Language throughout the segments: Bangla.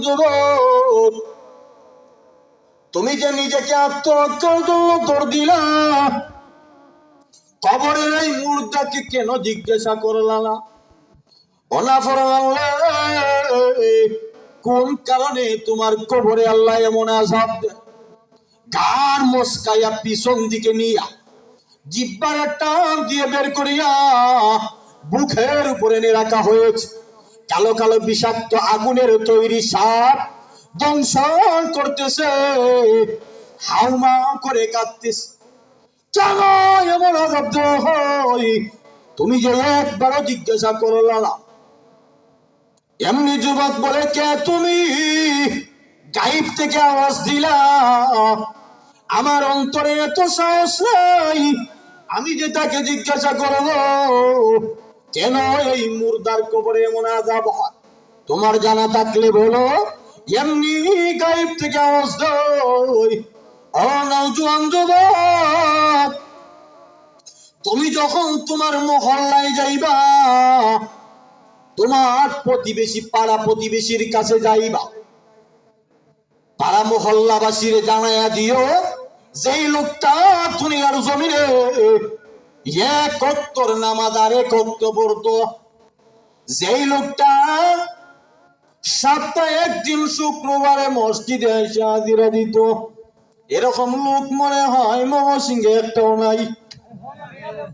যুবক, তুমি যে নিজেকে আত্মহত্যার জন্য দৌড় দিলা, কবরের এই মুর্দাকে কেন জিজ্ঞাসা করলা না? কোন কারণে তোমার কবরে আল্লাহ এমন আযাব দেয়? গার মস্কাইয়া পিছন দিকে নিয়া জিহ্বার টান দিয়ে বের করিয়া বুকের উপরে নিয়ে রাখা হয়েছে। কালো কালো বিষাক্ত আগুনের তৈরি সাপ দংশন করতেছে, হাউমা করে কাঁদতেছে। কেন এমন আযাব দেওয়া হয়? তুমি যে একবারও জিজ্ঞাসা করলা না। এমনি যুবক বলে, কে তুমি? গায়েব থেকে আওয়াজ দিলা। আমার অন্তরে এত সাহস নাই, আমি যে তাকে জিজ্ঞাসা করব কেন এই মুর্দার কবরে এমন আযাব হয়। তোমার জানা থাকলে বলো। এমনি গায়েব থেকে আওয়াজ দেয়, ও নওজোয়ান যুবক, তুমি যখন তোমার মহল্লায় যাইবা, তোমার প্রতিবেশী পাড়া প্রতিবেশীর কাছে যাইবা, পাড়া মহল্লাবাসীর জানাইয়া দিও, যেই লোকটা দুনিয়ার জমিনে এক ওয়াক্তের নামাজ আর এক ওয়াক্ত পড়তো, যেই লোকটা সপ্তাহে একদিন শুক্রবারে মসজিদে এসে হাজিরা দিত, এরকম লোক মনে হয় ময়মনসিংহে একটাও নাই।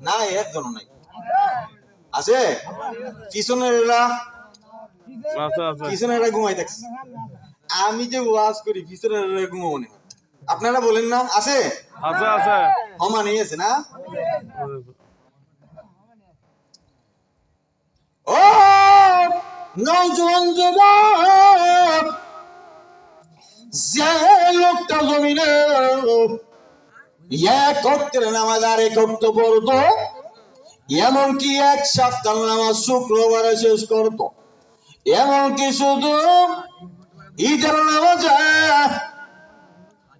না, একজন নাই। আছে পিছনের পিছনেরা ঘুমাই থাকছে। আমি যে ওয়াজ করি পিছনের ঘুমাবো না। আপনারা বলেন না আছে? আছে আছে, সমানই আছে না? ও নওজোয়ান যুবক, যে লোকটা জমিনে এক ওয়াক্তের নামাজ আর এক ওয়াক্ত পড়তো, এমনকি এক সপ্তাহ নামাজ শুক্রবারে শেষ করতো, এমনকি শুধু ঈদের নামাজে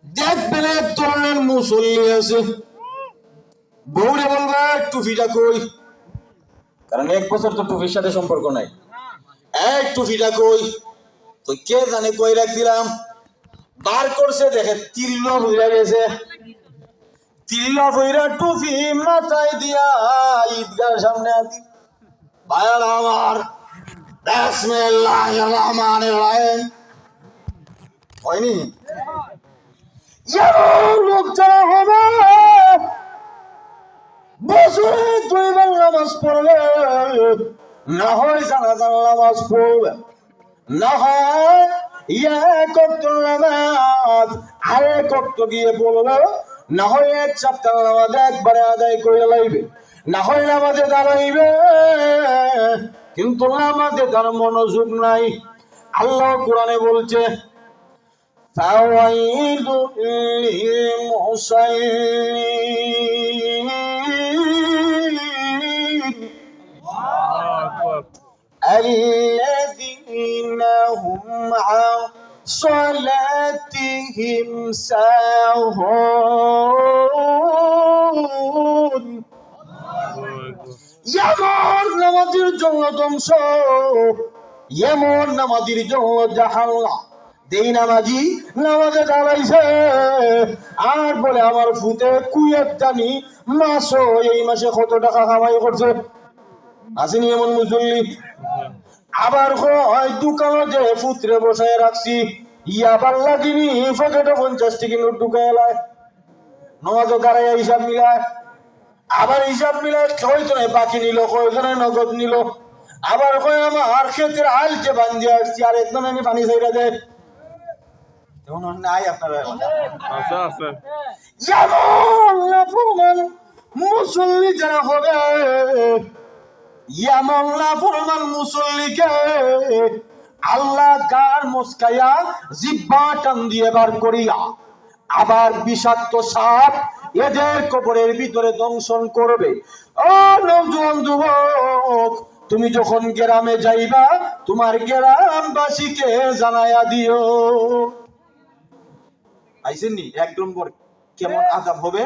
দেখবেন এক ধরনের মুসল্লি আছে, বউরে বলবে টুপিটা কই, কারণ এক বছর তো টুপির সাথে সম্পর্ক নাই। এক টুপিটা কই, তো কে জানে কই রাখছিলাম, বার করছে, দেখে তিল্ল হইয়া গেছে। তিল্ল হইরা টুপি মাথায় দিয়া ঈদগার সামনে আদি ভাইয়ার আমার বিসমিল্লাহির রহমানির রহিম হয়নি। লোক যারা হবে বছরে দুইবার নামাজ পড়বে, না হয় জানাজার নামাজ পড়বে, না হয় এক ওয়াক্ত নামাজ আরেক ওয়াক্ত গিয়ে পড়বে, না হয় এক সপ্তাহ নামাজ একবারে আদায় করে লাইবে, না হয় নামাজে দাঁড়াইবে, কিন্তু নামাজে তার মনোযোগ নাই। আল্লাহ কোরআনে বলছে, فويل للمصلين الذين هم عن صلاتهم ساهون। এমন নামাজের জন্য ধ্বংস, এমন নামাজের জন্য জাহান্নাম। দেই নামাজি নামাজে দাঁড়াইছে আর বলে আমার ফুতে কুয়েত জানি মাসও এই মাসে কত টাকা কামাই করছে। আসেনি এমন মুসল্লি? আবার হয় দোকানে যে ফুতরে বসায় রাখছি, ইয়াবার লাগিনি পকেটে 50 টাকা নোট ঢুকায় এলায়, নামাজও দাঁড়ায় হিসাব মিলায়, আবার হিসাব মিলায় কয়জনে বাকি নিল, কয়জনে নগদ নিল, আবার কয় আমার ক্ষেতের আলকে বান্ধি আসছি, আর একদম আমি পানি ছাইরা দেয়। নাই আপনারা মুসল্লি যারা হবে, মুসল্লিকে আল্লাহ গার মস্কাইয়া জিহ্বা টান দিয়ে বার করিয়া আবার বিষাক্ত সাপ এদের কবরের ভিতরে দংশন করবে। ও নওজোয়ান যুবক, তুমি যখন গ্রামে যাইবা, তোমার গ্রামবাসীকে জানাইয়া দিও। আইসেননি 1 নম্বর কেমন আযাব হবে?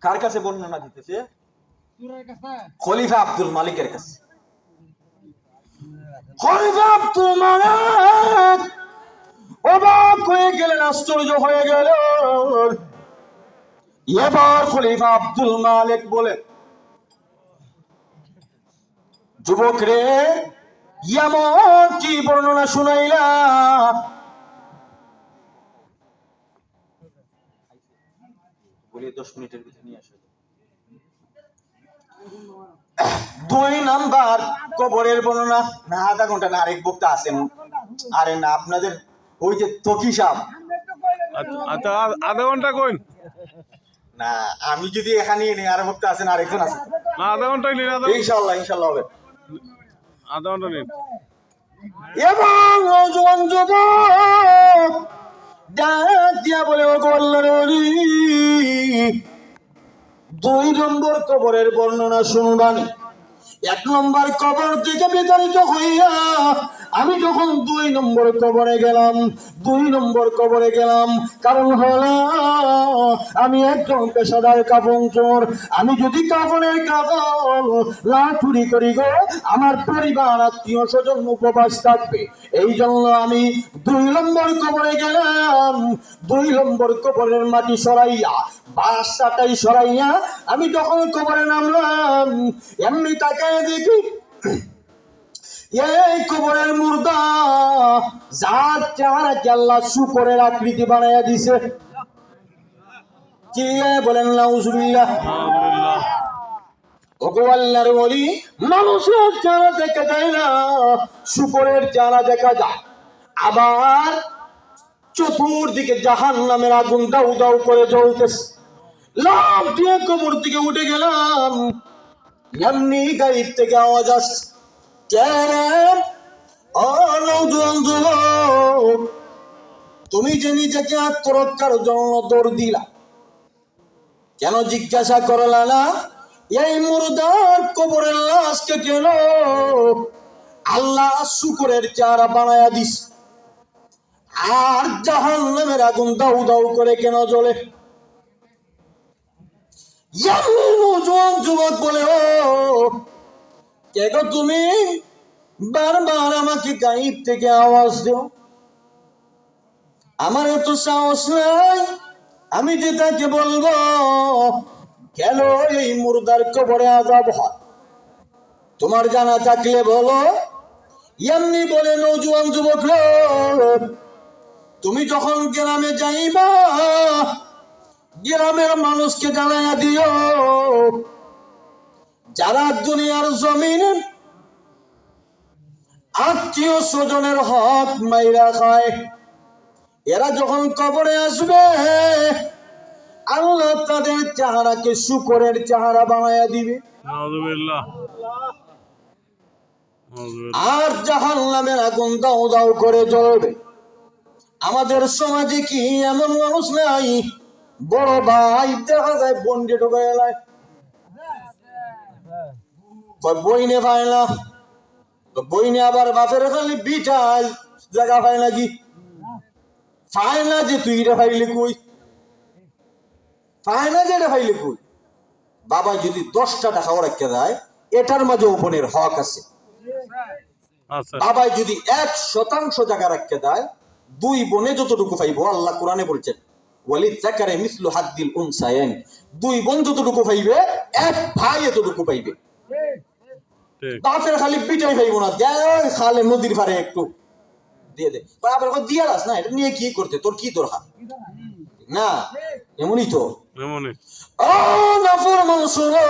কার কাছে বর্ণনা দিতেছে? খলিফা আব্দুল মালিকের কাছে। খলিফা আব্দুল মালিক অবাক হয়ে গেলেন, আশ্চর্য হয়ে গেলেন। এবার খলিফা আব্দুল মালিক বলে, যুবক রে, এমন কি বর্ণনা শুনাইলা? বলি 10 মিনিটের ভিতরে নিয়ে আসো। 2 নাম্বার কবরের বর্ণনা না, আধা ঘন্টা না, আরেক বক্তা আছেন। আরে না, আপনাদের ওই যে তকি সাহেব। আচ্ছা, আধা ঘন্টা কইন না, আমি যদি এখানে নেই, আর বক্তা আছেন, আরেকজন আছে। না, আধা ঘন্টাই নিন, ইনশাআল্লাহ ইনশাআল্লাহ হবে। আধা ঘন্টা নিন। এবং নওজোয়ান যুবক ডাক দিয়া বলে, ও গো আল্লাহর ওলি, 2 নম্বর কবরের বর্ণনা শুনবানি। 1 নম্বর কবর থেকে বিতাড়িত হইয়া আমি যখন 2 নম্বর কবরে গেলাম, 2 নম্বর কবরে গেলাম, কারণ হলো আমি একজন পেশাদার কাফন চোর। আমি যদি কাফনের কাপড় না চুরি করি গো, আমার পরিবার আত্মীয় স্বজন উপবাস থাকবে। এই জন্য আমি 2 নম্বর কবরে গেলাম। 2 নম্বর কবরের মাটি সরাইয়া, বাসাটাই সরাইয়া আমি যখন কবরে নামলাম, এমনি তাকায় দেখি এই কবরের মুর্দা, যার চেহারাকে আল্লাহ শুকরের আকৃতি বানাইয়া দিছে। কি বলেন নাউজুবিল্লাহ। ওগো আল্লাহর ওলি, মানুষের চেহারা দেখা যায় না, শুকরের চেহারা দেখা যায়। আবার চতুর্দিকে জাহান্নামের আগুন দাউ দাউ করে জ্বলতেছে। লাফ দিয়ে কবর থেকে উঠে গেলাম, এমনি গাড়ির থেকে আওয়াজ আসছে, কেন ও নওজোয়ান যুবক, তুমি যে নিজেকে আত্মরক্ষার জন্য দৌড় দিলা, কেন জিজ্ঞাসা করলা না এই মুর্দার কবরের লাশকে কেন আল্লাহ শুকরের চেহারা বানায়া দিস, আর জাহান্নামের আগুন দাউ দাউ করে কেন জ্বলে? নওজোয়ান যুবক বলে, ও কে গো তুমি, বারবার আমাকে গায়েব থেকে আওয়াজ দেও, আমার এত সাহস নাই আমি যে তাকে বলবো কেন এই মুর্দার কবরে আযাব হয়? তোমার জানা থাকলে বলো। এমনি বলে নওজোয়ান যুবক, তুমি যখন গ্রামে যাইবা, গ্রামের মানুষকে জানাইয়া দিও, যারা দুনিয়ার জমিনে আত্মীয় স্বজনের হক মাইরা খায়, এরা যখন কবরে আসবে, আল্লাহ তাদের চেহারাকে শুকরের চেহারা বানাইয়া দিবে, আর জাহান্নামের আগুন দাউ দাউ করে জ্বলবে। আমাদের সমাজে কি এমন মানুষ নাই, বড় ভাই দেখা যায় বন্ডে ঢোকা এলায়, বইনে পায় না, বইনে আবার বাপের খালি বিটাল জায়গা পায় নাকি, পায় না যে তুই এটা পাইলে কই, পায় না যে এটা পাইলে কই। বাবা যদি 10টা টাকা রাখতে দেয়, এটার মাঝে বোনের হক আছে। বাবা যদি 1% জায়গা রাখতে দেয়, 2 বোনে যতটুকু পাইবো, আল্লাহ কোরআনে বলছেন ওয়ালিদ যাকারে মিসলু হাদ্দিল উনসায়াইন, 2 বোন যতটুকু পাইবে, 1 ভাই এতটুকু পাইবে। বাপের খালি বিটাই পাইবো না, দেয় খালে নদীর পারে একটু দিয়ে দে, বাপের কথা দিয়ে আস না, এটা নিয়ে কি করতে, তোর কি দরকার না, এমনই তো। ও নাফরমান শুনো,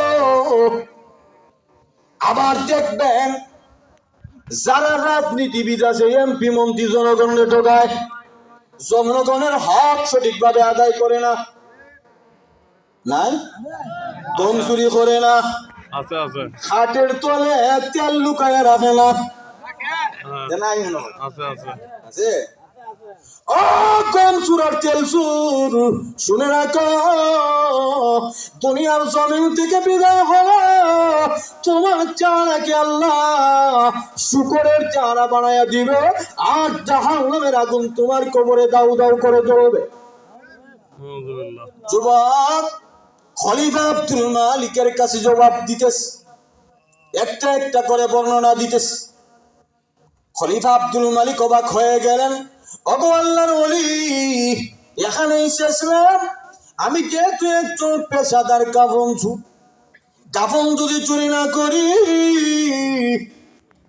আবার দেখবেন যারা রাজনীতিবিদ আছে, এমপি মন্ত্রী, জনগণের ঠকায়, জনগণের হক সঠিকভাবে আদায় করে না, নাই দম চুরি করে না, হাটের তলে তেল লুকায় রাখে না, আছে ও কোন চুরার তেল চুর, শুনে রাখো, দুনিয়ার জমিন থেকে বিদায় হলো, তোমার চেহারাকে আল্লাহ শুকরের চেহারা বানায়া দিবে, আর জাহান্নামের আগুন তোমার কবরে দাউ দাউ করে জ্বলবে। যুবক খলিফা আব্দুল মালিকের কাছে জবাব দিতেছে, একটা একটা করে বর্ণনা দিতেছে। খলিফা আব্দুল মালিক অবাক হয়ে গেলেন, ওগো আল্লাহর ওলি, এখানেই শেষলাম? আমি যেহেতু একজন পেশাদার কাফন যদি চুরি না করি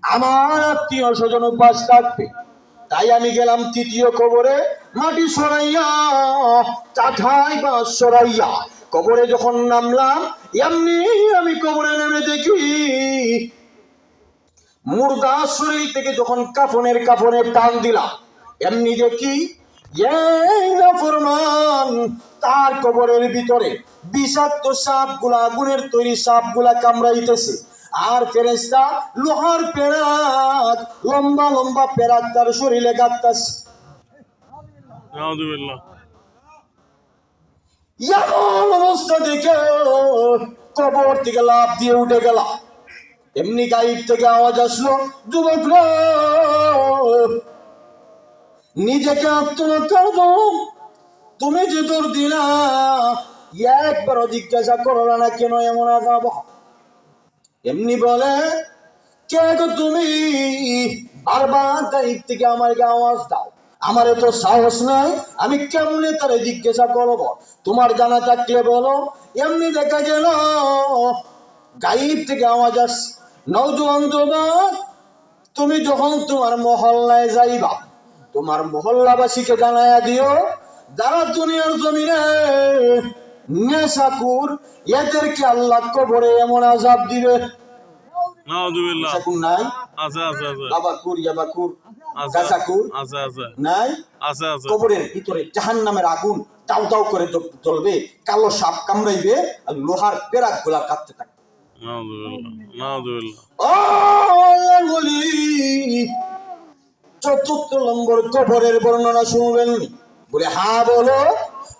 আমার আত্মীয় স্বজন উপাস থাকবে। তাই আমি গেলাম তৃতীয় কবরে, মাটি সরাইয়া, চাঠাই বা সরাইয়া কবরে যখন নামলাম, এমনি আমি কবরে নেমে দেখি মুর্দা শরীর থেকে যখন কাফনের টান দিলাম, এমনি দেখি এই নাফরমান তার কবরের ভিতরে বিষাক্ত সাপগুলা, আগুনের তৈরি সাপগুলা কামড়াইতেছে। আর ফেরেশতা লোহার পেরাক, লম্বা লম্বা পেরাক তার শরীরে গাঁথতেছে। নাউযুবিল্লাহ। এমন অবস্থা দেখে কবর থেকে লাফ দিয়ে উঠে গেলাম। এমনি গাইব থেকে আওয়াজ আসলো, যুবকরা নিজেকে আত্মরক্ষা করো, তুমি যে তোর দিলা একবারও জিজ্ঞাসা করো না কেন এমন আযাব। এমনি বলে, কে গো তুমি? বারবার গাইব থেকে আমাকে আওয়াজ দাও, আমার তো সাহস নাই, আমি কেমনে তারে জিজ্ঞাসা করবো? তোমার জানা থাকলে বলো। এমনি দেখা গেল গাইব থেকে আওয়াজ আসছে, নওজোয়ান যুবক, তুমি যখন তোমার মহল্লায় যাইবা, তোমার মহল্লাবাসীকে জানায়া দিও, যারা দুনিয়ার জমিনে নেশাকুর, এদেরকে আল্লাহ কবরে এমন আযাব দিবে। নাউযুবিল্লাহ। নেশাকুর নাই? আছে আছে আছে বাবাকুর, ইয়াবাকুর, আছে গাঁজাকুর আছে আছে নাই? আছে আছে। কবরের ভিতরে জাহান্নামের আগুন দাউ দাউ করে জ্বলবে, কালো সাপ কামড়াইবে, আর লোহার পেরাক গুলা কাঁপতে থাকবে। নাউযুবিল্লাহ নাউযুবিল্লাহ। ও আল্লাহর ওলি, চতুর্থ নম্বর কবরের বর্ণনা শুনবেন? বলে হ্যাঁ বলো।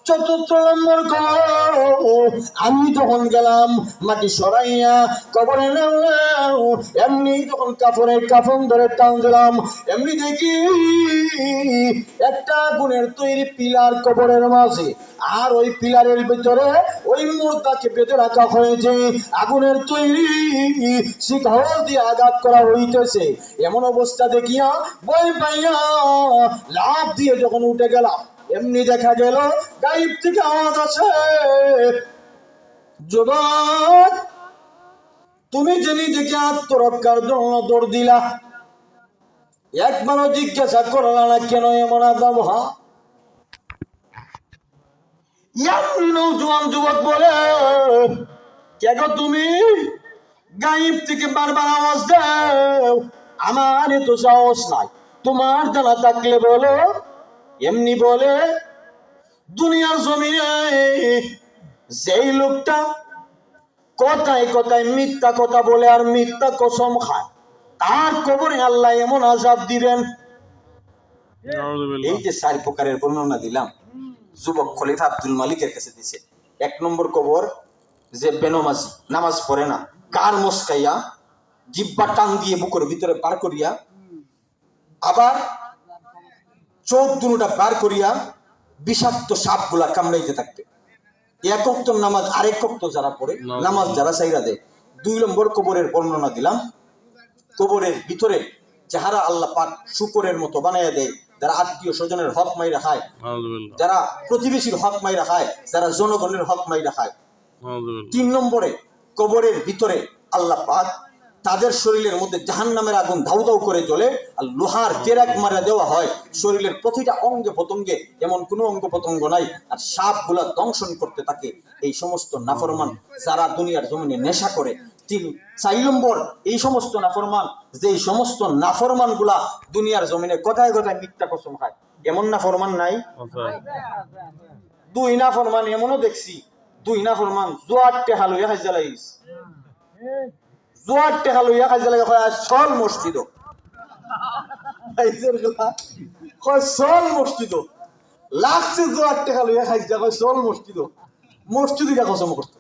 চতুর্থ নম্বর কবর, আমি যখন গেলাম মাটি সরাইয়া কবরে নামলাম, এমনি যখন কাফন ধরে টান দিলাম, এমনি দেখি একটা আগুনের তৈরি পিলার কবরের মাঝে, আর ওই পিলারের ভিতরে ওই মুর্দাকে বেঁধে রাখা হয়েছে, আগুনের তৈরি শিকল দিয়ে আঘাত করা হইতেছে। এমন অবস্থা দেখিয়া ভয় পাইয়া লাফ দিয়ে যখন উঠে গেলাম, এমনি দেখা গেল গায়েব থেকে আওয়াজ আছে, যুবক, তুমি যে নিজেকে আত্মরক্ষার জন্য দৌড় দিলা, একবারও জিজ্ঞাসা করলা না কেন এমন আযাব হয়? নওজোয়ান যুবক বলে, কে গো তুমি? গায়েব থেকে বারবার আওয়াজ দাও, আমার এত সাহস নাই, তোমার জানা থাকলে বলো। এমনি বলে, দুনিয়ার জমিনে যেই লোকটা কথায় কথায় মিথ্যা কথা বলে আর মিথ্যা কসম খায়, তার কবরে আল্লাহ এমন আযাব দিবেন। এই যে 4 প্রকারের বর্ণনা দিলাম, যুবক খলিফা আব্দুল মালিকের কাছে দিছে। 1 নম্বর কবর, যে বেনমাজি, নামাজ পড়ে না, কার মস্কাইয়া জিব্বা টান দিয়ে বুকের ভিতরে বার করিয়া, আবার চোখ দুটা বার করিয়া বিষাক্ত সাপগুলা কামড়াইতে থাকবে। 1 ওয়াক্ত নামাজ, আরেক ওয়াক্ত যারা পড়ে, নামাজ যারা সাইরা দেয়। 2 নম্বর কবরের বর্ণনা দিলাম, কবরের ভিতরে যাহারা আল্লাহ পাক শুকরের মতো বানাইয়া দেয়, যারা আত্মীয় স্বজনের হক মাইরা খায়, যারা প্রতিবেশীর হক মাইরা খায়, যারা জনগণের হক মাইরা খায়। 3 নম্বরে কবরের ভিতরে আল্লাহ পাক তাদের শরীরের মধ্যে জাহান্নামের আগুন ধাউ ধাউ করে জ্বলে, আর লোহার চেরাক মারা দেওয়া হয় শরীরের প্রতিটা অঙ্গে প্রত্যঙ্গে, এমন কোনো অঙ্গ প্রত্যঙ্গ নাই, আর সাপগুলা দংশন করতে থাকে এই সমস্ত নাফরমান যারা দুনিয়ার জমিনে নেশা করে। 4 নম্বর, এই সমস্ত নাফরমান, যেই সমস্ত নাফরমান গুলা দুনিয়ার জমিনে কথায় কথায় মিথ্যা কসম খায়, এমন নাফরমান নাই? 2 নাফরমান এমনও দেখছি, 2 নাফরমান জোয়ার টেহা লইয়া খাইজা লাগিস, জোয়ার টেহা লইয়া খাইজা লাগে, সল মসজিদ সল মসজিদ লাগছে, জোয়ার টেহা লইয়া খাইজা সল মসজিদে কসম করতে।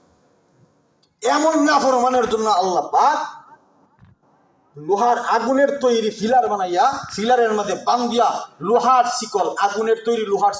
এমন নাফরমানের জন্য আল্লাহ পাক লোহার আগুনের তৈরি ফিলার বানাইয়া, ফিলারের মধ্যে বান্ধিয়া লোহার শিকল, আগুনের তৈরি লোহার